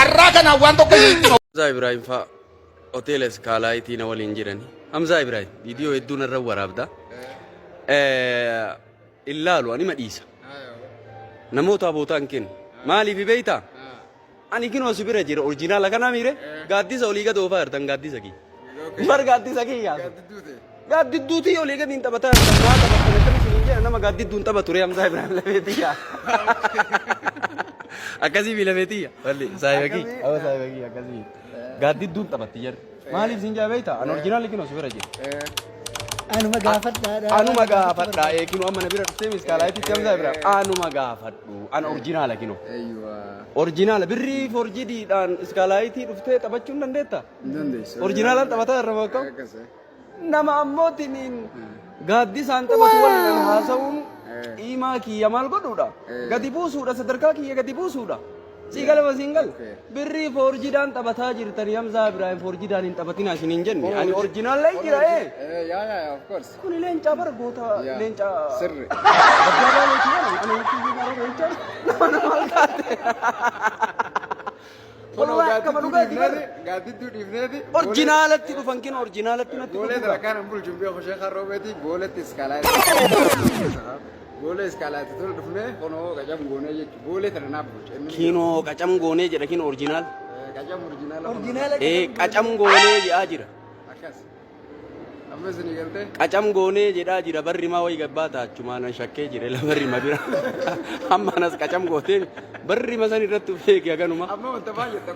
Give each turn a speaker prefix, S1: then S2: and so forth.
S1: Arrakan awan tokko yiitti.
S2: Hamza Ibrahim fa hotel Skylight na waliin jirani. Hamza Ibrahim video hedduu narra waraabda. Illaalu ani madhiisa. Namoota bootaan kennu. Maaliif beeyta? Ani kinoo sibira jira original kana mire gaaddisa olii gad oofaa jirtan gaaddisa kii. Mar gaaddisa kii yaa. Gaaddiduuti olii gad hin taphataa jirtan maa taphatan akkami siniin jedhan nama gaaddidduun tapha ture Hamza Ibrahim lameetiyyaa. Akkasii fi lameetiyya. Walli saayibakii. Awa saayibakii akkasii. Gaaddidduun taphatti jirti. Maaliif sin jaa beeyta? An original kinoo sibira jira.
S3: Anuma gaafadha.
S2: Anuma gaafadha. Kinoo amma na bira dhuftee Skylight Hamza Ibrahim. Anuma gaafadhu. An original kinoo. Original birrii forjiidhaan Skylight dhuftee taphachuun dandeetta?
S3: Dandeessa.
S2: Original taphataa irra bakka. Nama ammootiin gaaddisaan taphatu waliin haasa'uun imaa kiyya maal godhuudha? Gadi buusuudha sadarkaa kiyya gadi buusuudha. Sigalama singal birrii forjiidhaan taphataa jirtanii Hamza Ibrahim forjiidhaan hin taphatina isiniin jenne ani original lay jira
S3: Of course.
S2: kun leenca bargoota leenca
S3: Sirri.
S2: Baggaabaa leenca ani kiyya gara leenca nama taate
S3: Gaaddiddu dhiifneeti.
S2: Originalatti dhufan kin originalatti natti
S3: Goolee dalakaan hin bulchuun beeku ishee karoobeeti gooletti Skylight. Goolee Skylight tole dhufnee kunoo qacam goonee jechuudha. Goolee tana naaf bulche.
S2: Kinoo qacam goonee jedha kin original.
S3: Qacam original.
S2: Qacam goonee jedhaa jira.
S3: Akkas. Amma isin galtee.
S2: Qacam goonee jedhaa jira barri maa wayi gabbaata achumaan shakkee jire la barri ma bira. Amma anas qacam gootee barri ma san irratti feeke ganuma.
S3: Amma wanta baay'ee